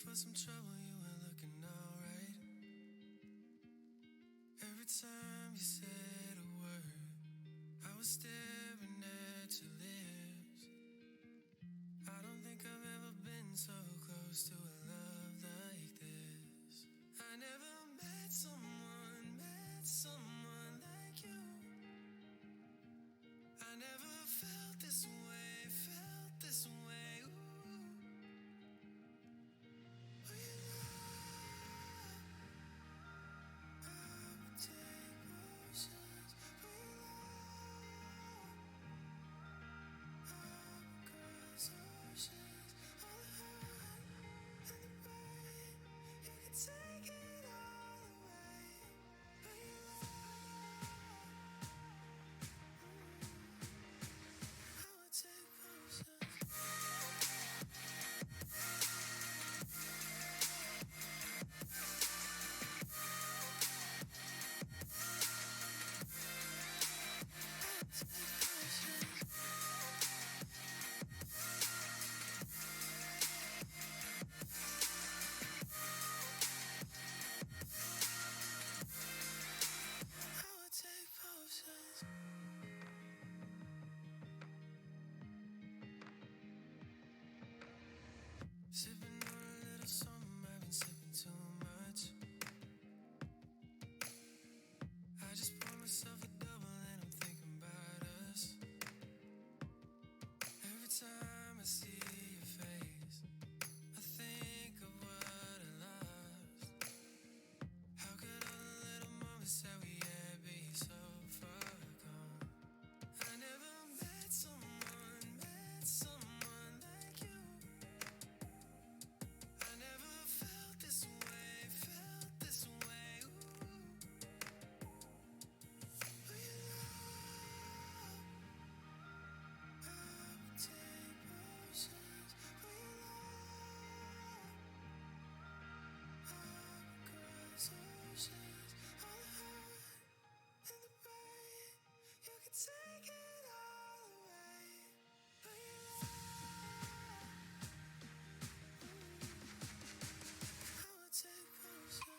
for some trouble, you were looking alright. Every time you said a word, I was staring at your lips. I don't think I've ever been so close to a love like this. I never met someone like you. I never felt this way, ooh. For your love, I would take potions. For your love, I would cross oceans. All the hurt and the pain, you could take it all away. For your love, I would take potions. I would take potions. Sipping on a little something, I've been sipping too much. I just pour myself a double and I'm thinking about us. Every time I see your face, I think of what I lost. How could all the little moments that we had be so far gone? I never met someone like you. I never felt this way, ooh. For your love, I would take potions. For your love, I would cross oceans. All the hurt and the pain, you could take it all away. For your love, I would take potions.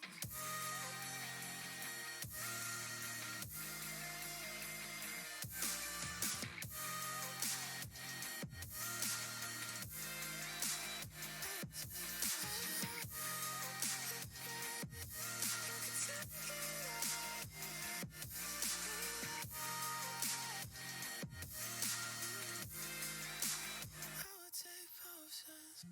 I would take potions.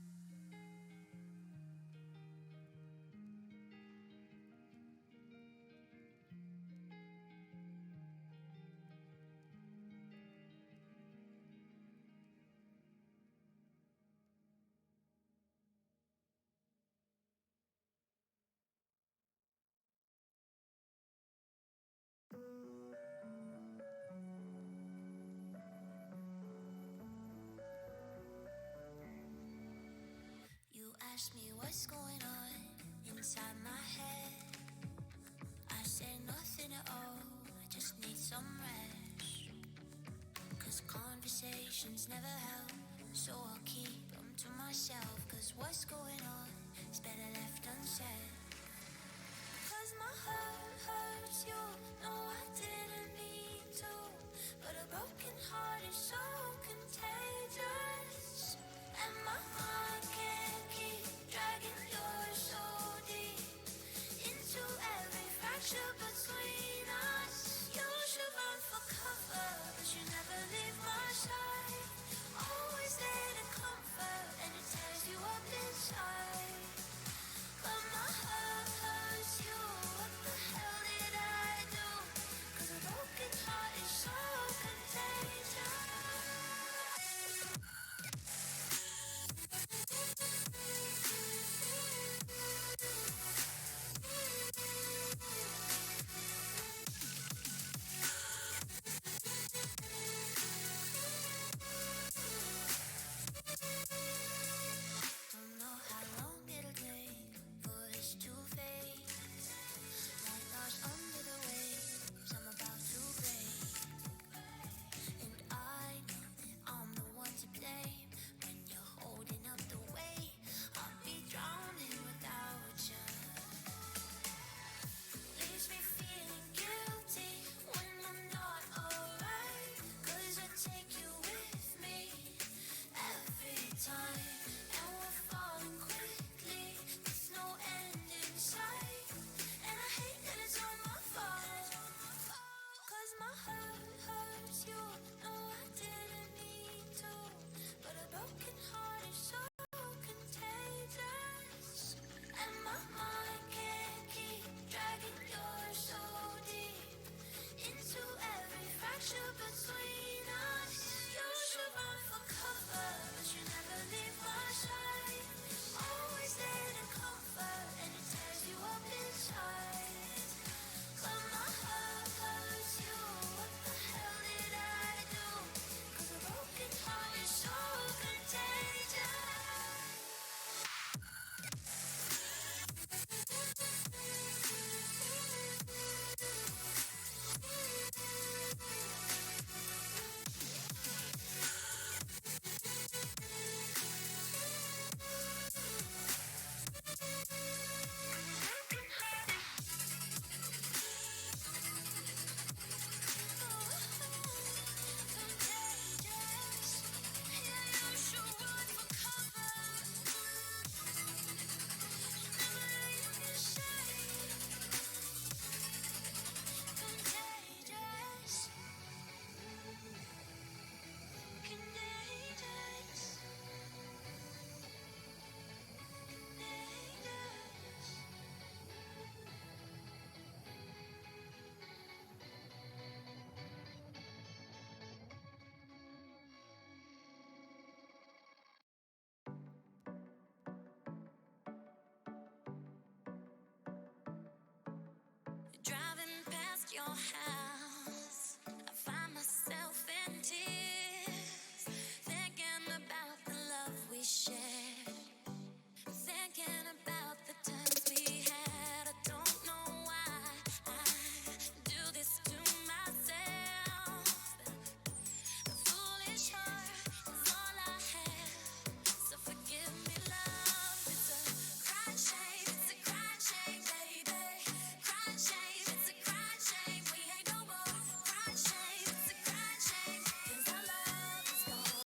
You ask me what's going on inside my head. I say nothing at all, I just need some rest. Cause conversations never help, so I'll keep them to myself. Cause what's going on is better left unsaid. Cause my heart hurts, you know I didn't mean to. But a broken heart is so contagious. And my mind can't keep dragging yours so deep into every fracture between us. You should run for cover, but you never leave my side. Always there to comfort, and it tears you up inside. But my heart hurts you. What the hell did I do? Cause a broken heart is so contagious. your house, I find myself in tears, thinking about the love we shared, thinking about the times we had. I don't know why I do this to myself. A foolish heart is all I have, so forgive me, love. It's a crying shame, it's a crying shame, baby. Crying shame, it's a crying shame. We ain't no more. Crying shame, it's a crying shame, 'cause our love is gone.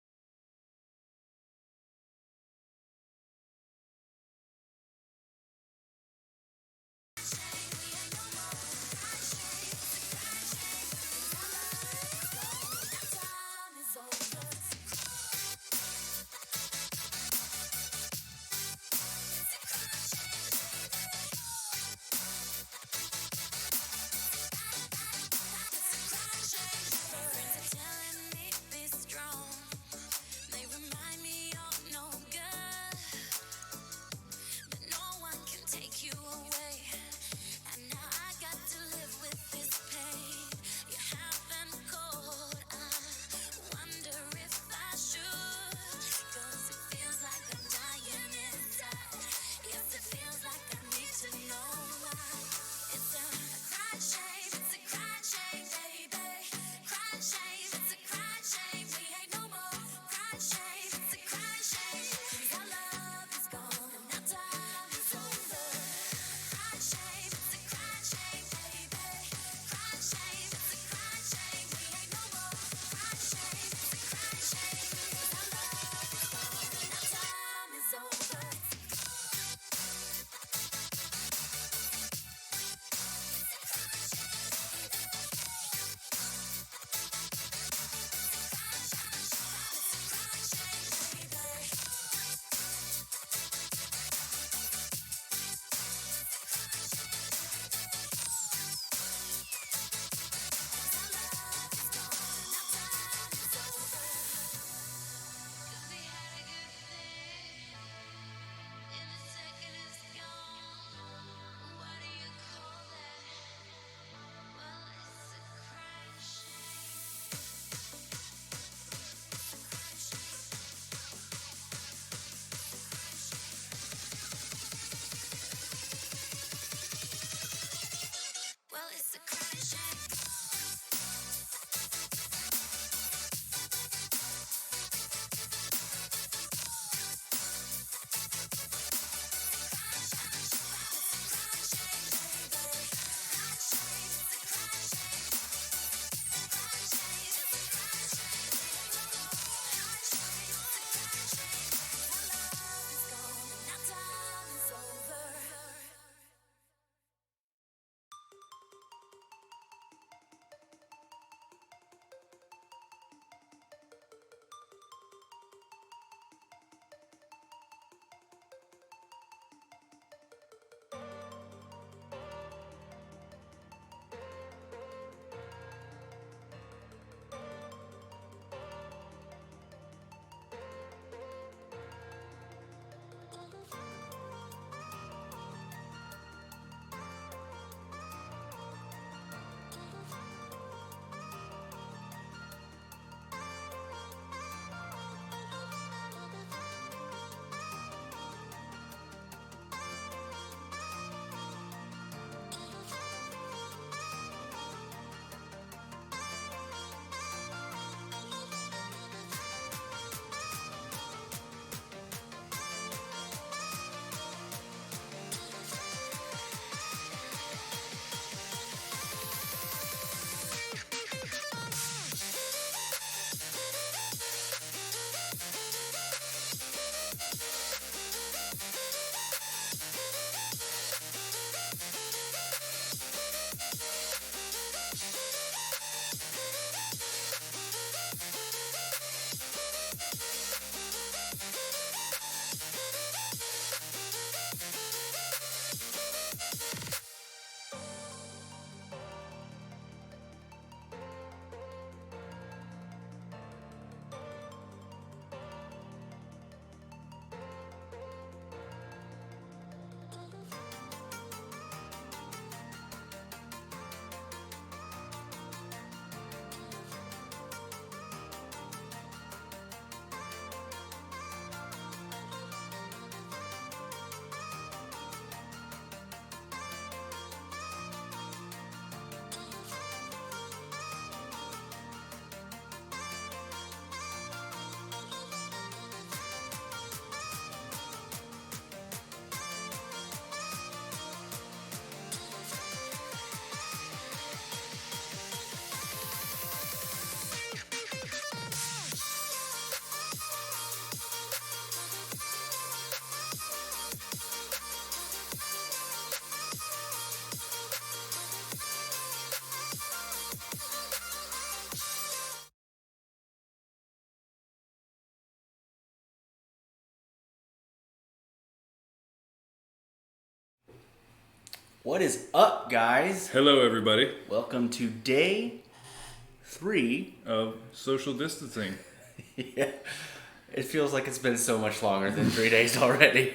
What is up, guys? Hello, everybody. Welcome to day 3 of social distancing. Yeah, it feels like it's been so much longer than 3 days already.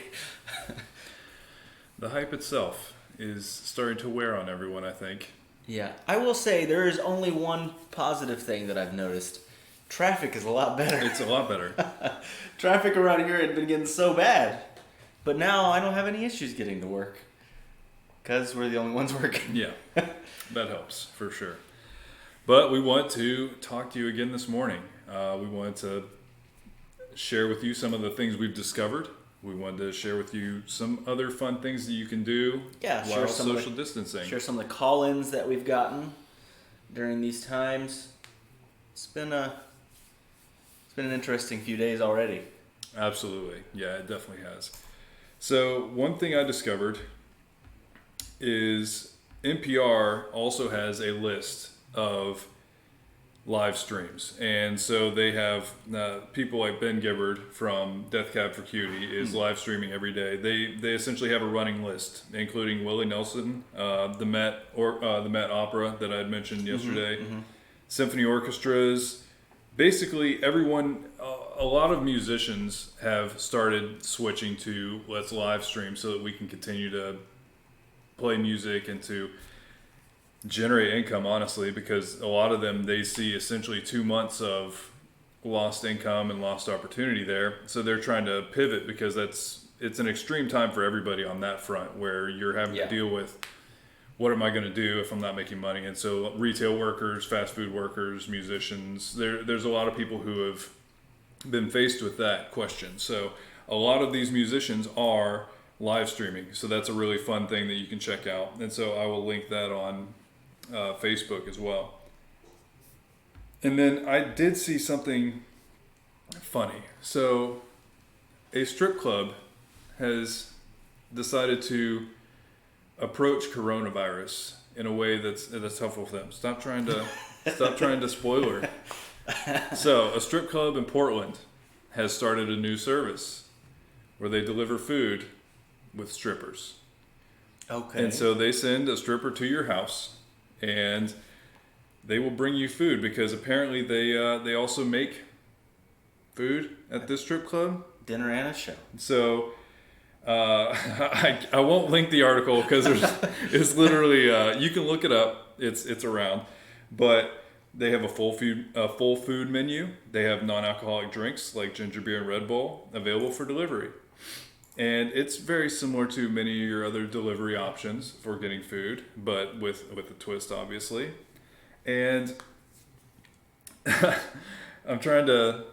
The hype itself is starting to wear on everyone, I think. Yeah, I will say there is only one positive thing that I've noticed. Traffic is a lot better. It's a lot better. Traffic around here had been getting so bad. But now I don't have any issues getting to work. Because we're the only ones working. Yeah, that helps for sure. But we want to talk to you again this morning. We wanted to share with you some of the things we've discovered. We wanted to share with you some other fun things that you can do while social distancing. Share some of the call-ins that we've gotten during these times. It's been an interesting few days already. Absolutely. Yeah, it definitely has. So one thing I discovered is NPR also has a list of live streams. And so they have people like Ben Gibbard from Death Cab for Cutie is live streaming every day. They essentially have a running list, including Willie Nelson, the Met Opera that I had mentioned yesterday, symphony orchestras. Basically, everyone, a lot of musicians have started switching to let's live stream so that we can continue to play music and to generate income, honestly, because a lot of them, they see essentially 2 months of lost income and lost opportunity there. So they're trying to pivot because it's an extreme time for everybody on that front where you're having to deal with what am I going to do if I'm not making money? And so retail workers, fast food workers, musicians, there's a lot of people who have been faced with that question. So a lot of these musicians are live streaming. So that's a really fun thing that you can check out. And so I will link that on Facebook as well. And then I did see something funny. So a strip club has decided to approach coronavirus in a way that's helpful for them. Stop trying to spoiler. So a strip club in Portland has started a new service where they deliver food with strippers. Okay. And so they send a stripper to your house and they will bring you food because apparently they also make food at this strip club. Dinner and a show. So I won't link the article because it's literally you can look it up. It's around, but they have a full food menu. They have non-alcoholic drinks like ginger beer and Red Bull available for delivery. And it's very similar to many of your other delivery options for getting food, but with a twist, obviously. And I'm trying to...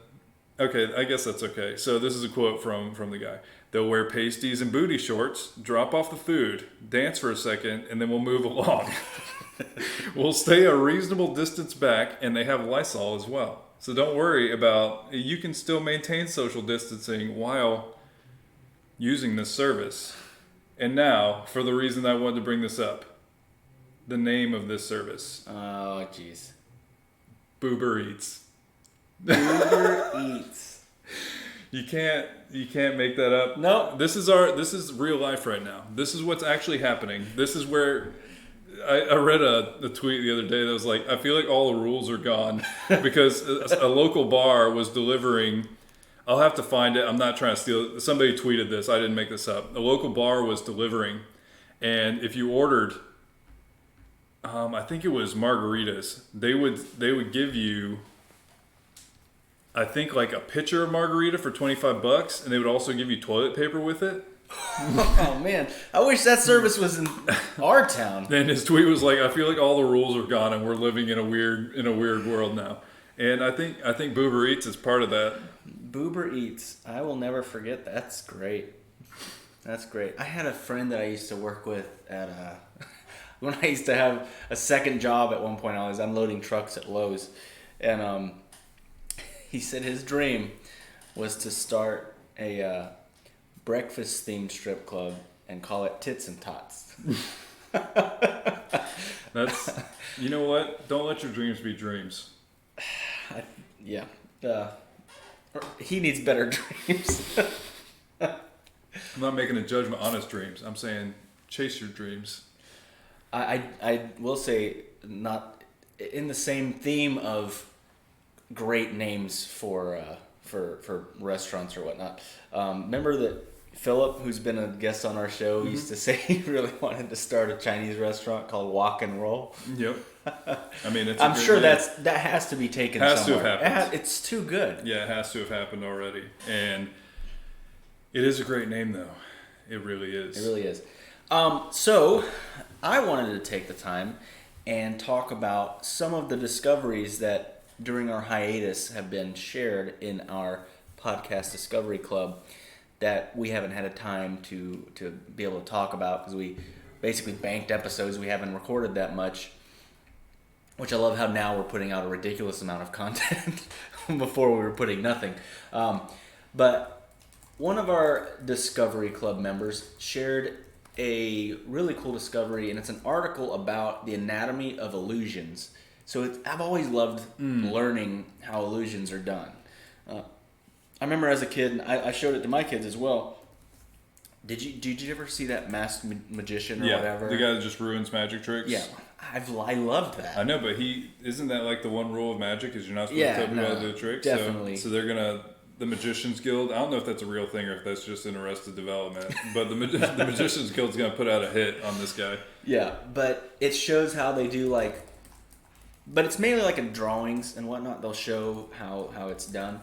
Okay, I guess that's okay. So this is a quote from the guy. They'll wear pasties and booty shorts, drop off the food, dance for a second, and then we'll move along. We'll stay a reasonable distance back, and they have Lysol as well. So don't worry about... You can still maintain social distancing while using this service. And now, for the reason I wanted to bring this up, the name of this service. Oh, jeez. Uber Eats. Uber Eats. You can't make that up. No. This is real life right now. This is what's actually happening. This is where I read a tweet the other day that was like, I feel like all the rules are gone because a local bar was delivering. I'll have to find it. I'm not trying to steal it. Somebody tweeted this. I didn't make this up. A local bar was delivering, and if you ordered, I think it was margaritas, they would give you, I think, like a pitcher of margarita for $25, and they would also give you toilet paper with it. Oh man, I wish that service was in our town. And his tweet was like, I feel like all the rules are gone, and we're living in a weird world now. And I think Uber Eats is part of that. Uber Eats. I will never forget that. That's great. That's great. I had a friend that I used to work with at when I used to have a second job at one point. I was unloading trucks at Lowe's, and he said his dream was to start a breakfast themed strip club and call it Tits and Tots. That's, you know what? Don't let your dreams be dreams. Yeah. He needs better dreams. I'm not making a judgment on his dreams. I'm saying chase your dreams. I will say, not in the same theme of great names for restaurants or whatnot. Remember that Philip, who's been a guest on our show, used to say he really wanted to start a Chinese restaurant called Walk and Roll. Yep. I mean, it's. I'm sure name. that has to be taken. Has somewhere. to have happened. It's too good. Yeah, it has to have happened already, and it is a great name, though. It really is. It really is. So I wanted to take the time and talk about some of the discoveries that during our hiatus have been shared in our podcast Discovery Club that we haven't had a time to be able to talk about because we basically banked episodes. We haven't recorded that much, which I love how now we're putting out a ridiculous amount of content before we were putting nothing. But one of our Discovery Club members shared a really cool discovery, and it's an article about the anatomy of illusions. So I've always loved learning how illusions are done. I remember as a kid, and I showed it to my kids as well. Did you ever see that masked magician or whatever? The guy that just ruins magic tricks. Yeah, I loved that. I know, but isn't that like the one rule of magic is you're not supposed to tell people how to do a trick? Definitely. So they're gonna. The Magicians Guild, I don't know if that's a real thing or if that's just in Arrested Development, but the Magicians Guild's going to put out a hit on this guy. Yeah, but it shows how they do but it's mainly like in drawings and whatnot, they'll show how it's done.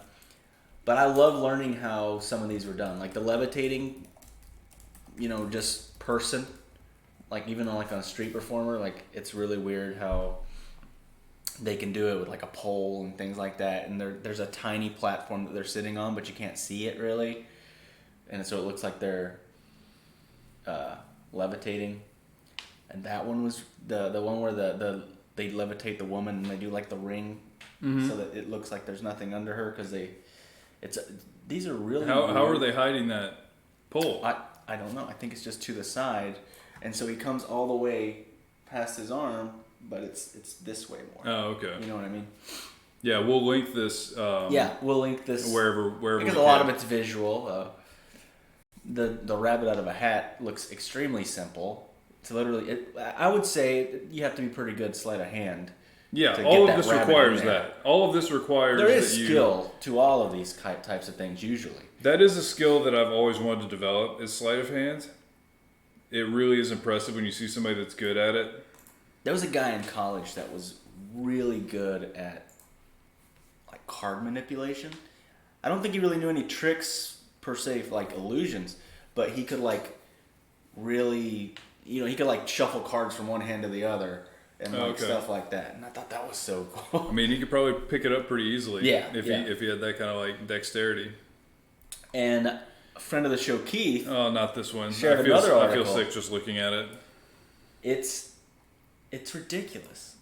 But I love learning how some of these were done. Like the levitating, just person, like even on a street performer, like it's really weird how they can do it with like a pole and things like that, and there's a tiny platform that they're sitting on, but you can't see it really, and so it looks like they're levitating. And that one was the one where they levitate the woman and they do like the ring, so that it looks like there's nothing under her because these are really how are they hiding that pole? I don't know. I think it's just to the side, and so he comes all the way past his arm. But it's this way more. Oh, okay. You know what I mean? Yeah, we'll link this. We'll link this wherever. Because a lot of it's visual. The rabbit out of a hat looks extremely simple. It's literally. I would say you have to be pretty good sleight of hand. Yeah, all of this requires that. All of this requires. There is skill to all of these types of things usually. That is a skill that I've always wanted to develop. Is sleight of hand. It really is impressive when you see somebody that's good at it. There was a guy in college that was really good at card manipulation. I don't think he really knew any tricks per se, like illusions, but he could really, he could shuffle cards from one hand to the other and stuff like that. And I thought that was so cool. I mean, he could probably pick it up pretty easily. If he had that kind of dexterity. And a friend of the show, Keith. Oh, not this one. Shared another article. I feel sick just looking at it. It's ridiculous.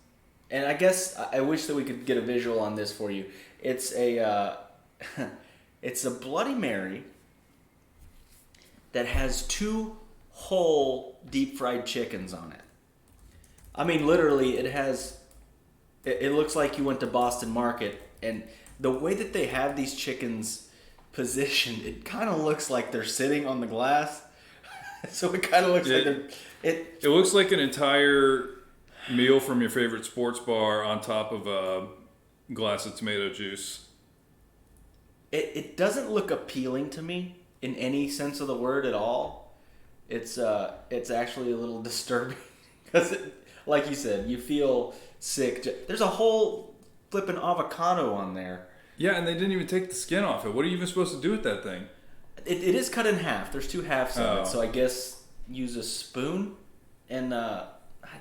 And I guess I wish that we could get a visual on this for you. It's a it's a Bloody Mary that has 2 whole deep fried chickens on it. I mean, literally, it looks like you went to Boston Market, and the way that they have these chickens positioned, it kind of looks like they're sitting on the glass. So it kind of looks like they're... It looks like an entire meal from your favorite sports bar on top of a glass of tomato juice. It doesn't look appealing to me in any sense of the word at all. It's actually a little disturbing because, like you said, you feel sick. There's a whole flipping avocado on there. Yeah, and they didn't even take the skin off it. What are you even supposed to do with that thing? It is cut in half. There's 2 halves of it, so I guess use a spoon and I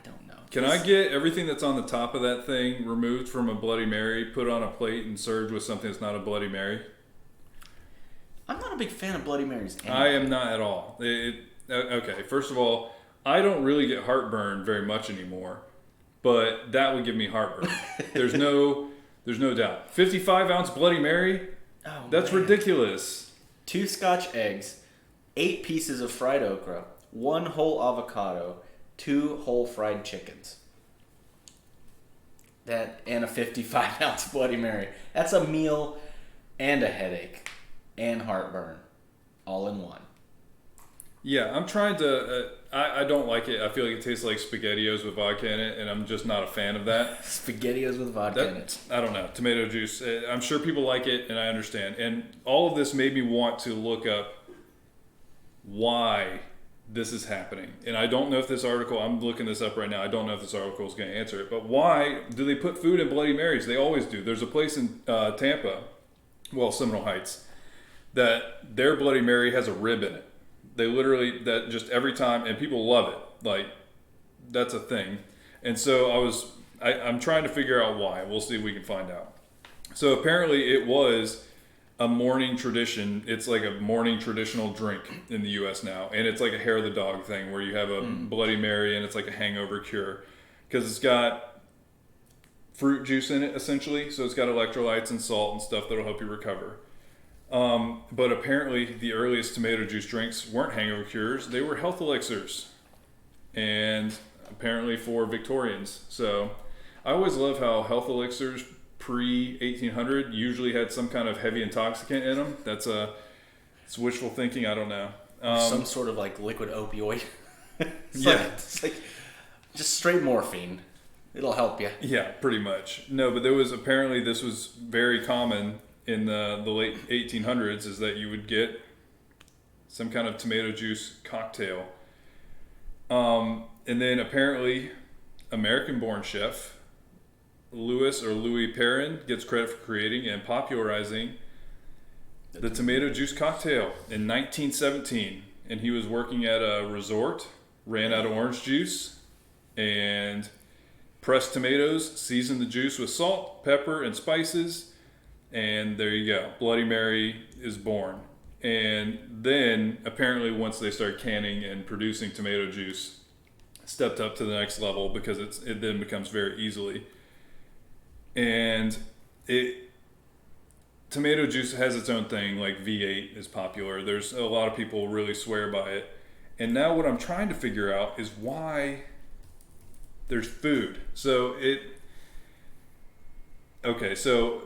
don't know. Can I get everything that's on the top of that thing removed from a Bloody Mary, put on a plate, and served with something that's not a Bloody Mary? I'm not a big fan of Bloody Marys. Anyway. I am not at all. Okay, first of all, I don't really get heartburn very much anymore, but that would give me heartburn. There's no doubt. 55-ounce Bloody Mary? Oh, that's man. ridiculous. 2 Scotch eggs, 8 pieces of fried okra, 1 whole avocado, 2 whole fried chickens. That and a 55-ounce Bloody Mary. That's a meal and a headache and heartburn all in one. Yeah, I'm trying to... I don't like it. I feel like it tastes like SpaghettiOs with vodka in it, and I'm just not a fan of that. SpaghettiOs with vodka in it. I don't know. Tomato juice. I'm sure people like it, and I understand. And all of this made me want to look up why this is happening. And I don't know if this article, I'm looking this up right now, I don't know if this article is going to answer it. But why do they put food in Bloody Marys? They always do. There's a place in Tampa, well, Seminole Heights, that their Bloody Mary has a rib in it. They literally, that just every time, and people love it. Like, that's a thing. And so I'm trying to figure out why. We'll see if we can find out. So apparently it was a morning tradition. It's like a morning traditional drink in the U.S. now. And it's like a hair of the dog thing where you have a Bloody Mary and it's like a hangover cure. Because it's got fruit juice in it, essentially. So it's got electrolytes and salt and stuff that'll help you recover. But apparently the earliest tomato juice drinks weren't hangover cures. They were health elixirs. And apparently for Victorians. So I always love how health elixirs pre-1800 usually had some kind of heavy intoxicant in them. It's wishful thinking. I don't know. Some sort of like liquid opioid. It's like just straight morphine. It'll help you. Yeah, pretty much. No, but this was very common in the late 1800s, is that you would get some kind of tomato juice cocktail. And then apparently American-born chef Louis Perrin gets credit for creating and popularizing the tomato juice cocktail in 1917. And he was working at a resort, ran out of orange juice, and pressed tomatoes, seasoned the juice with salt, pepper, and spices, and there you go. Bloody Mary is born. And then apparently once they started canning and producing tomato juice, stepped up to the next level because it then becomes very easily. And tomato juice has its own thing, like V8 is popular. There's a lot of people really swear by it. And now what I'm trying to figure out is why there's food. So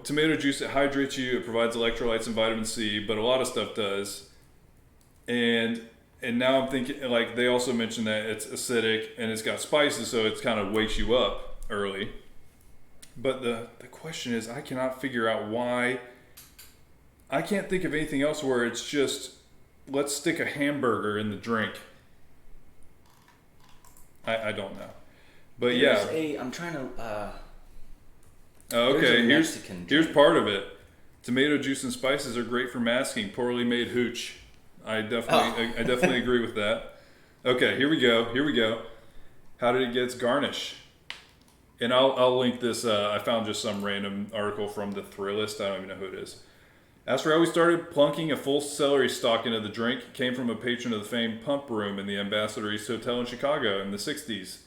tomato juice, it hydrates you, it provides electrolytes and vitamin C, but a lot of stuff does. And now I'm thinking, like, they also mentioned that it's acidic and it's got spices, so it kind of wakes you up early. But the question is, I cannot figure out why. I can't think of anything else where it's just, let's stick a hamburger in the drink. I don't know. But I'm trying to... okay, here's part of it. Tomato juice and spices are great for masking poorly made hooch. I definitely agree with that. Okay, here we go. How did it get its garnish? And I'll link this. I found just some random article from the Thrillist. I don't even know who it is. As for how we started, plunking a full celery stalk into the drink came from a patron of the famed Pump Room in the Ambassador East Hotel in Chicago in the 60s.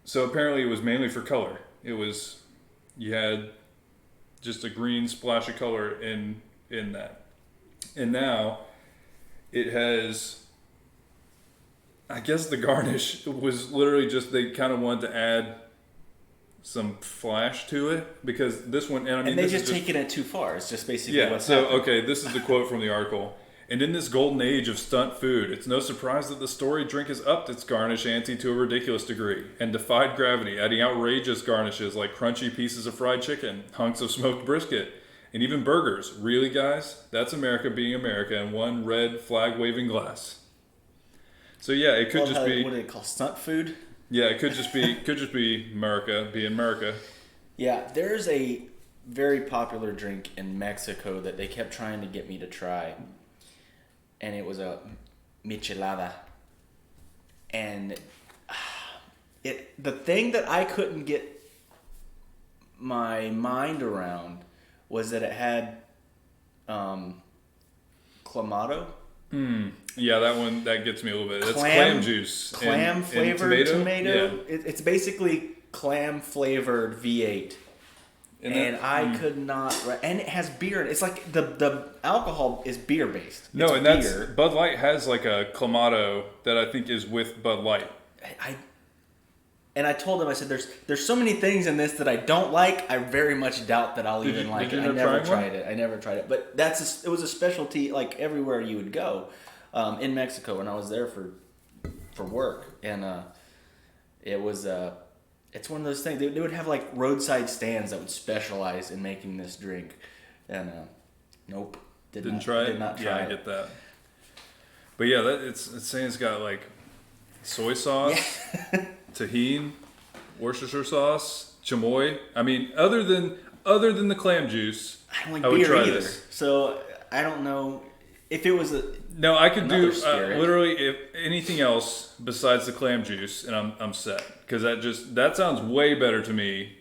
So apparently it was mainly for color. You had just a green splash of color in that. And now it has, I guess the garnish was literally just, they kind of wanted to add some flash to it, because this one, and they just taken it too far. It's just basically what's happening. Okay, this is the quote from the article. And in this golden age of stunt food, it's no surprise that the storied drink has upped its garnish ante to a ridiculous degree and defied gravity, adding outrageous garnishes like crunchy pieces of fried chicken, hunks of smoked brisket, and even burgers. Really, guys? That's America being America in one red flag-waving glass. So yeah, it could just be... What do they call stunt food? Yeah, it could just be America being America. Yeah, there's a very popular drink in Mexico that they kept trying to get me to try. And it was a michelada. And the thing that I couldn't get my mind around was that it had clamato. Yeah, that gets me a little bit. That's clam juice. Clam flavored tomato. Yeah. It's basically clam flavored V8. And I could not, and it has beer. It's like the alcohol is beer based. No, and that's Bud Light has like a clamato that I think is with Bud Light. I told him, I said, there's so many things in this that I don't like. I very much doubt that I'll like it. I never tried it. But it was a specialty like everywhere you would go. in Mexico when I was there for work, and it was it's one of those things. They would have like roadside stands that would specialize in making this drink, and nope, Didn't try it. Did not try yeah, I it. get that. But yeah, it's saying it's got like soy sauce, tahini, Worcestershire sauce, chamoy. I mean, other than the clam juice, I don't I like would beer try either, this. so I don't know if it was a. No, I could Another do spirit. literally if anything else besides the clam juice, and I'm set because that sounds way better to me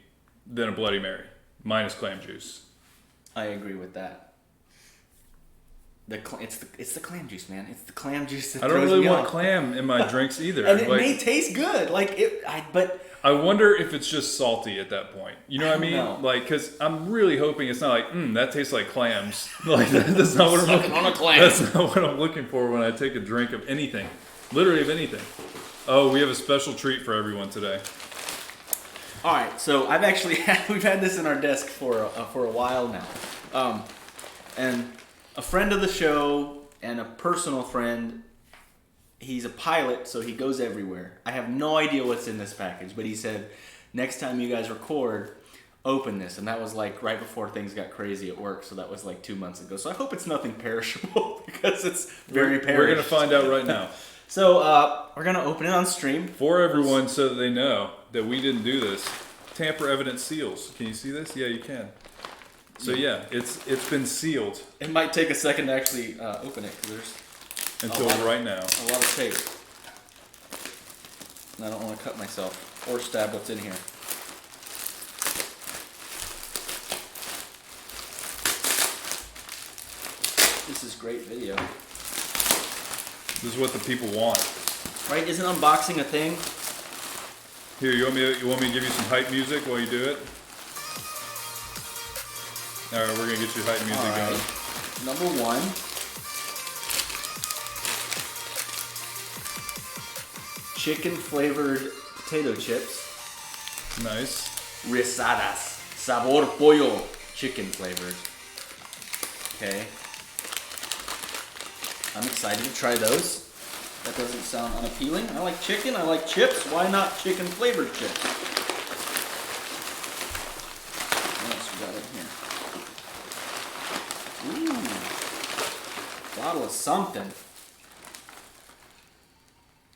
than a Bloody Mary minus clam juice. I agree with that. It's the clam juice, man. It's the clam juice that I don't throws really me want off. clam in my drinks either. And it Like, may taste good, but I wonder if it's just salty at that point. You know what I mean? know. Like, because I'm really hoping it's not like, that tastes like clams. Like, that's not what I'm Sucking looking on a clam. That's not what I'm looking for when I take a drink of anything. Literally of anything. Oh, we have a special treat for everyone today. all right. So I've actually we've had this in our desk for a while now, and a friend of the show and a personal friend. He's a pilot, so he goes everywhere. I have no idea what's in this package, but he said, next time you guys record, open this. And that was like right before things got crazy at work, so that was like 2 months ago. So I hope it's nothing perishable because it's very perishable. We're going to find out right now. So we're going to open it on stream. For everyone so that they know that we didn't do this, tamper evidence seals. Can you see this? Yeah, you can. So yeah, it's been sealed It might take a second to actually open it because there's until right now. a lot of tape. And I don't want to cut myself or stab what's in here. This is great video. This is what the people want. Right? Isn't unboxing a thing? Here, you want me to give you some hype music while you do it? All right, we're gonna get you hype music All right. going. Number one. Chicken flavored potato chips. Nice. Risadas. Sabor pollo. Chicken flavored. Okay. I'm excited to try those. That doesn't sound unappealing. I like chicken. I like chips. Why not chicken flavored chips? What else we got in here? Ooh. Bottle of something.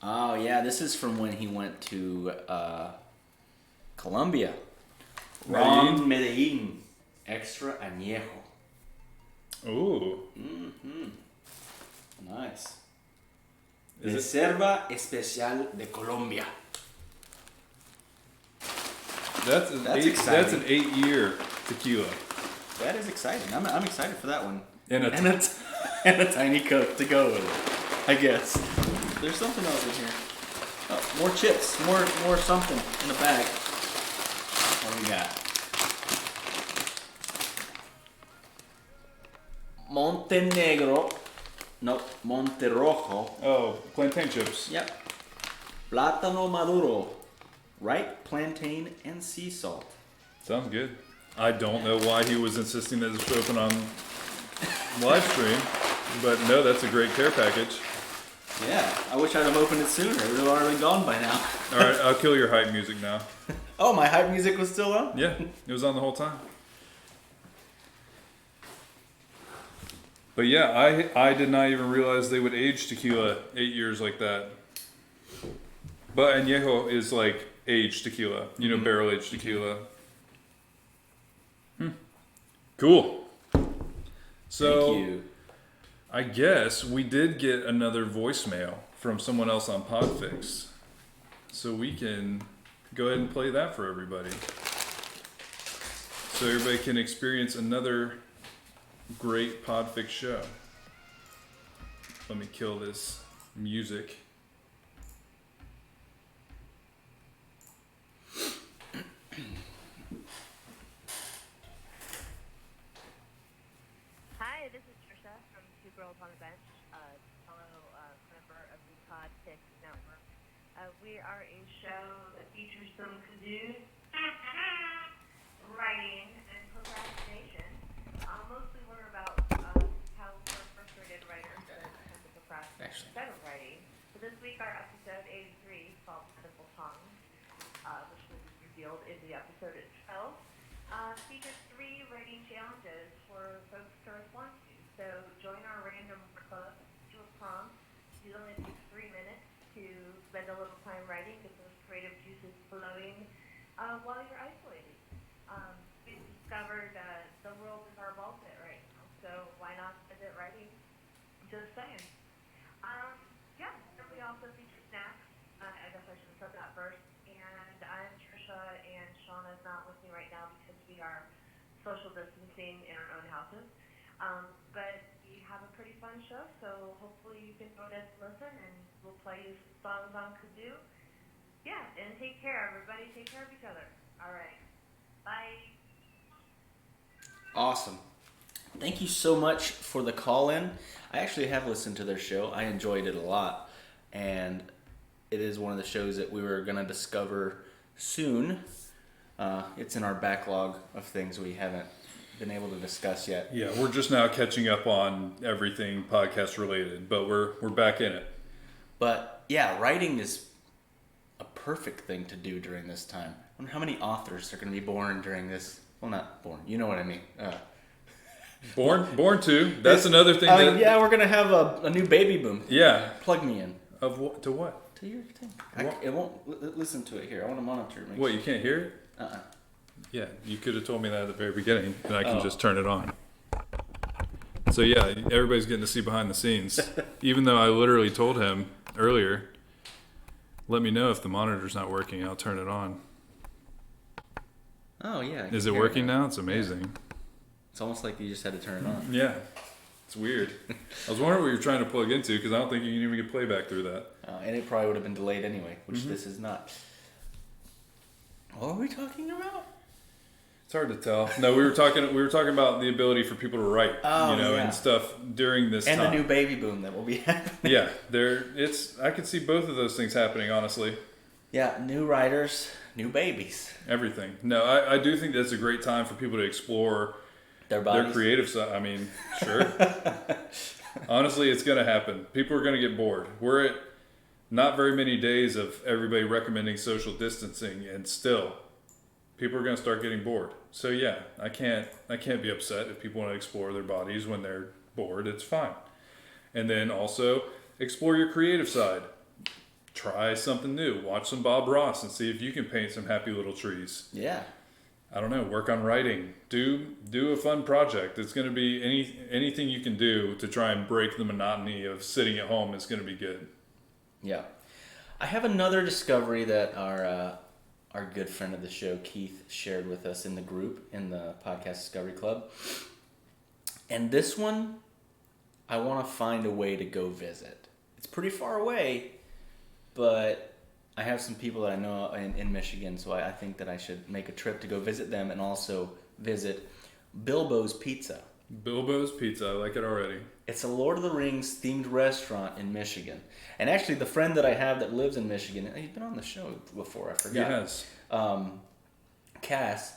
Oh yeah, this is from when he went to Colombia. Ron Medellin. Extra añejo. Ooh. Nice. Is it- Reserva Especial de Colombia. That's exciting. an 8-year tequila. That is exciting. I'm excited for that one. And a and a tiny Coke to go with it, I guess. There's something else in here. Oh, more chips. More something in the bag. What do we got? Montenegro. No, Monterrojo. Oh, plantain chips. Yep. Plátano maduro. Ripe plantain and sea salt. Sounds good. I don't know why he was insisting that this was open on live stream, but no, that's a great care package. Yeah, I wish I'd have opened it sooner. It would have already been gone by now. All right, I'll kill your hype music now. Oh, my hype music was still on? Yeah, it was on the whole time. But yeah, I did not even realize they would age tequila 8 years like that. But añejo is like aged tequila, barrel aged tequila. Cool. So Thank you. I guess we did get another voicemail from someone else on Podfix. So we can go ahead and play that for everybody. So everybody can experience another great Podfix show. Let me kill this music. Hi, this is Trisha from Two Girls on a Bench, fellow member of the Podfix Network. We are a show that features some kazoo writing and procrastination. Mostly we're about how we're frustrated writers that tend to procrastinate. actually. instead of writing. So this week our episode 83 is called Simple Tongues, which will be revealed in the episode itself. Features 3 writing challenges for folks to respond to. So join our random club, do a prompt. It only takes 3 minutes to spend a little time writing, get those creative juices flowing while you're isolated. We've discovered the world is our pulpit right now, so why not spend it writing? Just saying. Yeah, and we also feature snacks. I guess I should have said that first. And I'm Trisha, and Shauna's not with me right now because we are social distancing in our own houses. But we have a pretty fun show, so hopefully you can join us and listen, and we'll play you some songs on Kazoo. Yeah, and take care, everybody. Take care of each other. All right. Bye. Awesome. Thank you so much for the call-in. I actually have listened to their show. I enjoyed it a lot. And it is one of the shows that we were going to discover soon. It's in our backlog of things we haven't been able to discuss yet. Yeah, we're just now catching up on everything podcast related, but we're back in it. But yeah, writing is a perfect thing to do during this time. I wonder how many authors are going to be born during this. Well, not born. You know what I mean. Born to. That's another thing. Yeah, we're going to have a new baby boom. Yeah. Plug me in. Of what? To what? To your thing. It won't listen to it here. I want to monitor it. What? You can't hear it? Yeah, you could have told me that at the very beginning, and I can just turn it on. So yeah, everybody's getting to see behind the scenes. Even though I literally told him earlier, let me know if the monitor's not working. I'll turn it on. Oh yeah. Is it working now? It's amazing. Yeah. It's almost like you just had to turn it on. Yeah, it's weird. I was wondering what you're trying to plug into because I don't think you can even get playback through that. And it probably would have been delayed anyway, which this is not. What were we talking about? It's hard to tell. No, we were talking about the ability for people to write, and stuff during this time. And the new baby boom that will be happening. Yeah, I could see both of those things happening, honestly. Yeah, new writers, new babies. Everything. No, I do think that's a great time for people to explore their creative side. I mean, sure. Honestly, it's going to happen. People are going to get bored. We're at not very many days of everybody recommending social distancing, and still, people are going to start getting bored. So yeah, I can't be upset if people want to explore their bodies when they're bored. It's fine. And then also explore your creative side. Try something new. Watch some Bob Ross and see if you can paint some happy little trees. Yeah. I don't know. Work on writing. Do a fun project. It's going to be anything you can do to try and break the monotony of sitting at home is going to be good. Yeah. I have another discovery that our good friend of the show, Keith, shared with us in the group, in the Podcast Discovery Club. And this one, I want to find a way to go visit. It's pretty far away, but I have some people that I know in Michigan, so I think that I should make a trip to go visit them and also visit Bilbo's Pizza. Bilbo's Pizza, I like it already. It's a Lord of the Rings themed restaurant in Michigan. And actually, the friend that I have that lives in Michigan, he's been on the show before, I forgot. Yes. Cass,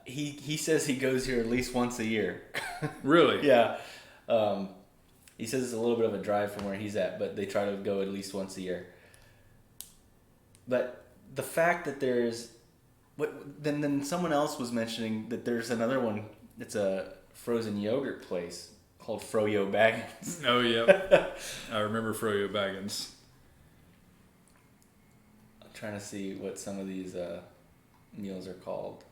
he says he goes here at least once a year. Really? Yeah. He says it's a little bit of a drive from where he's at, but they try to go at least once a year. But the fact that then someone else was mentioning that there's another one. It's a frozen yogurt place called Froyo Baggins. Oh yeah, I remember Froyo Baggins. I'm trying to see what some of these meals are called.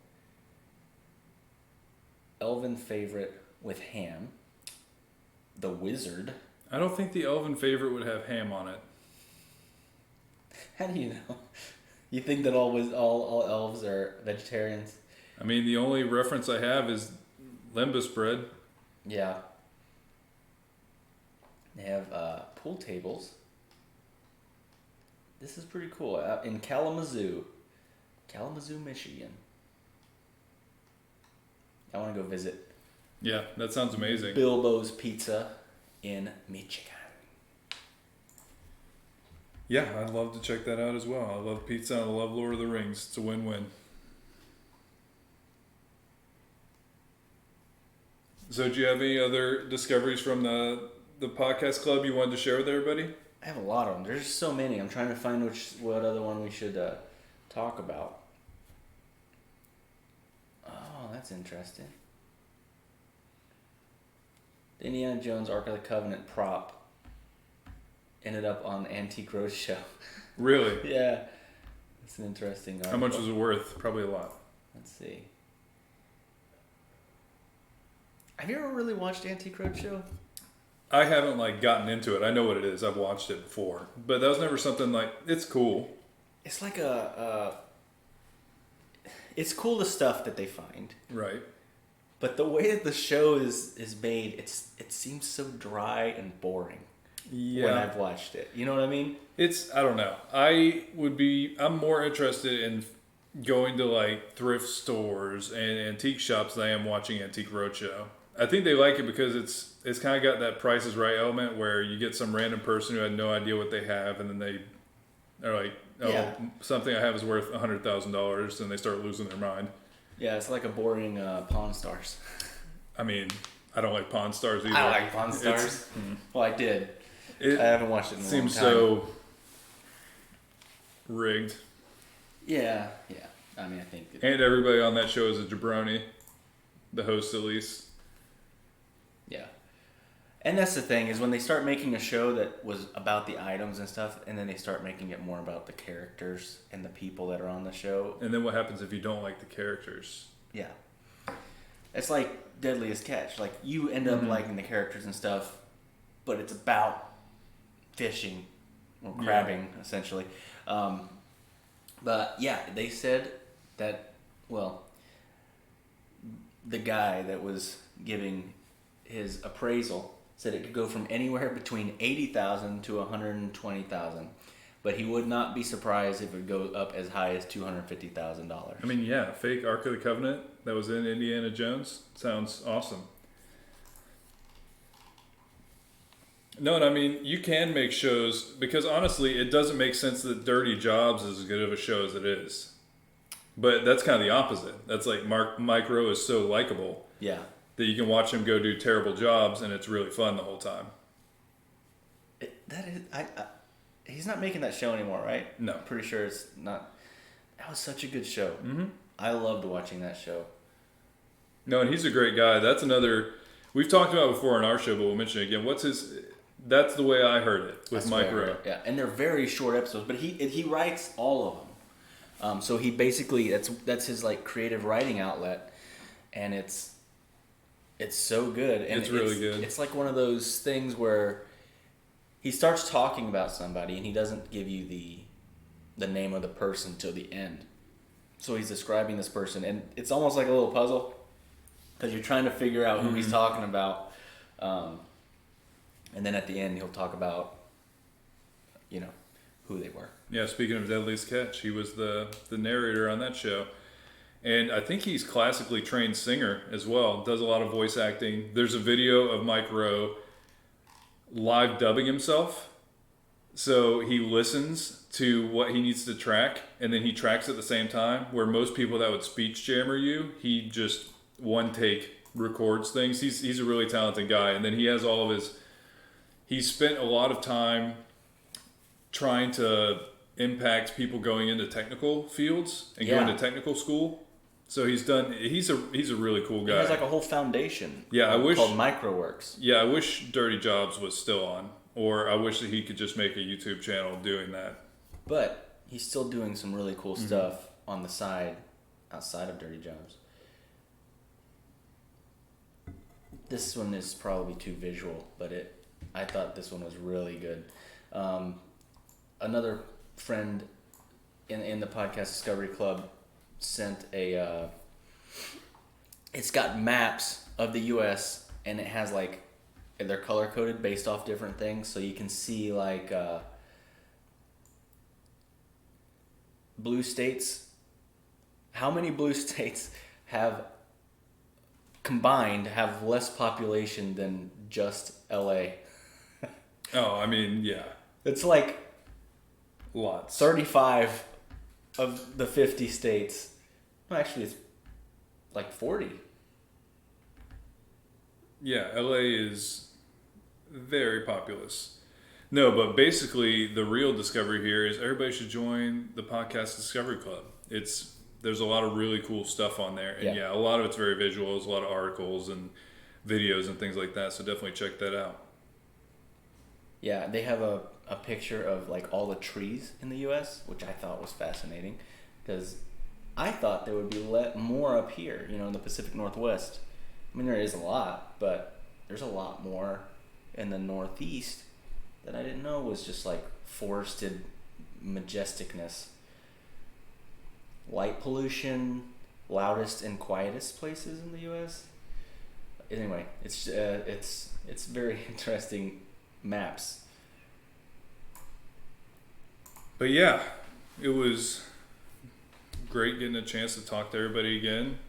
Elven favorite with ham. The Wizard. I don't think the Elven favorite would have ham on it. How do you know? You think that all elves are vegetarians? I mean, the only reference I have is lembas bread. Yeah. They have pool tables. This is pretty cool. In Kalamazoo, Michigan. I want to go visit Yeah, that sounds amazing. Bilbo's Pizza in Michigan. Yeah, I'd love to check that out as well. I love pizza and I love Lord of the Rings. It's a win-win. So do you have any other discoveries from the the podcast club you wanted to share with everybody? I have a lot of them. There's so many. I'm trying to find what other one we should talk about. Oh, that's interesting. The Indiana Jones Ark of the Covenant prop ended up on Antique Roadshow. Really? Yeah. It's an interesting article. How much was it worth? Probably a lot. Let's see. Have you ever really watched Antique Roadshow? I haven't gotten into it. I know what it is. I've watched it before, but that was never something it's cool. It's like it's cool the stuff that they find, Right. but the way that the show is made, it seems so dry and boring. Yeah. When I've watched it, you know what I mean? I don't know. I'm more interested in going to thrift stores and antique shops than I am watching Antique Roadshow. I think they like it because it's kind of got that Price is Right element where you get some random person who had no idea what they have, and then they are like, oh, Yeah. something I have is worth $100,000, and they start losing their mind. Yeah, it's like a boring Pawn Stars. I mean, I don't like Pawn Stars either. I like Pawn Stars. Well, I did. It I haven't watched it in a long time. seems so rigged. Yeah. I mean, I think. And everybody on that show is a jabroni. The host, at least. Yeah. And that's the thing, is when they start making a show that was about the items and stuff, and then they start making it more about the characters and the people that are on the show. And then what happens if you don't like the characters? Yeah. It's like Deadliest Catch. Like, you end up liking the characters and stuff, but it's about fishing or crabbing, essentially. But yeah, they said that, well, the guy that was giving his appraisal said it could go from anywhere between $80,000 to $120,000, but he would not be surprised if it would go up as high as $250,000. I mean, yeah, fake Ark of the Covenant that was in Indiana Jones sounds awesome. No, and I mean, you can make shows, because honestly, it doesn't make sense that Dirty Jobs is as good of a show as it is. But that's kind of the opposite. That's like Mike Rowe is so likable. Yeah. That you can watch him go do terrible jobs, and it's really fun the whole time. He's not making that show anymore, right? No. I'm pretty sure it's not. That was such a good show. Mm-hmm. I loved watching that show. No, and he's a great guy. That's another, we've talked about it before on our show, but we'll mention it again. That's the way I heard it with Mike Rowe. Yeah, and they're very short episodes, but he writes all of them. So he basically, that's his creative writing outlet, and it's so good. And it's really good. It's like one of those things where he starts talking about somebody and he doesn't give you the name of the person till the end. So he's describing this person, and it's almost like a little puzzle because you're trying to figure out who he's talking about. And then at the end, he'll talk about, who they were. Yeah, speaking of Deadliest Catch, he was the narrator on that show. And I think he's classically trained singer as well. Does a lot of voice acting. There's a video of Mike Rowe live dubbing himself. So he listens to what he needs to track, and then he tracks at the same time. Where most people that would speech jammer you, he just one take records things. He's a really talented guy. And then he has all of his... He's spent a lot of time trying to impact people going into technical fields and going to technical school. So he's a really cool guy. He has a whole foundation. Yeah, called Microworks. Yeah, I wish Dirty Jobs was still on, or I wish that he could just make a YouTube channel doing that. But he's still doing some really cool stuff on the side, outside of Dirty Jobs. This one is probably too visual, but I thought this one was really good. Another friend in the Podcast Discovery Club sent it's got maps of the U.S. and it has they're color coded based off different things, so you can see blue states. How many blue states combined have less population than just L.A.? Oh, I mean, yeah. It's lots. 35 of the 50 states. Well, actually, it's 40. Yeah, LA is very populous. No, but basically the real discovery here is everybody should join the Podcast Discovery Club. There's a lot of really cool stuff on there. And yeah, a lot of it's very visual. There's a lot of articles and videos and things like that. So definitely check that out. Yeah, they have a picture of like all the trees in the U.S., which I thought was fascinating because I thought there would be more up here, in the Pacific Northwest. I mean, there is a lot, but there's a lot more in the Northeast that I didn't know was just like forested majesticness. Light pollution, loudest and quietest places in the U.S. Anyway, it's very interesting maps. But yeah, it was great getting a chance to talk to everybody again.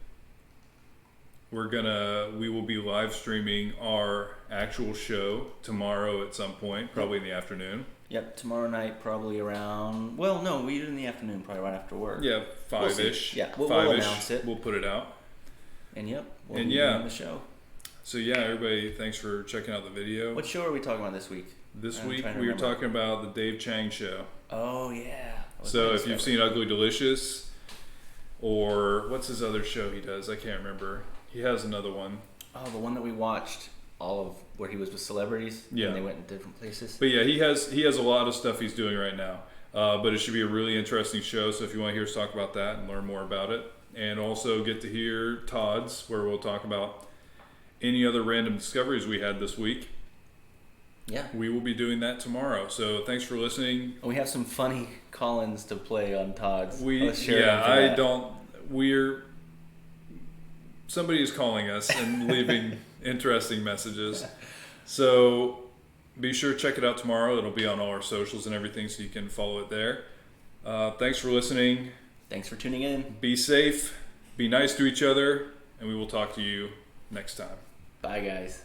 We will be live streaming our actual show tomorrow at some point, probably in the afternoon. Yep, tomorrow night, probably around. Well, no, we do it in the afternoon, probably right after work. Yeah, 5-ish. We'll announce it. We'll put it out. And we'll be doing the show. So yeah, everybody, thanks for checking out the video. What show are we talking about this week? This week we were talking about the Dave Chang show. Oh yeah. So if you've seen Ugly Delicious, or what's his other show he does? I can't remember. He has another one. Oh, the one that we watched, all of where he was with celebrities. Yeah. And they went in different places. But yeah, he has a lot of stuff he's doing right now. But it should be a really interesting show. So if you want to hear us talk about that and learn more about it, and also get to hear Todd's, where we'll talk about any other random discoveries we had this week. Yeah. We will be doing that tomorrow. So thanks for listening. We have some funny call-ins to play on Todd's. Somebody is calling us and leaving interesting messages. So be sure to check it out tomorrow. It'll be on all our socials and everything, so you can follow it there. Thanks for listening. Thanks for tuning in. Be safe. Be nice to each other. And we will talk to you next time. Bye, guys.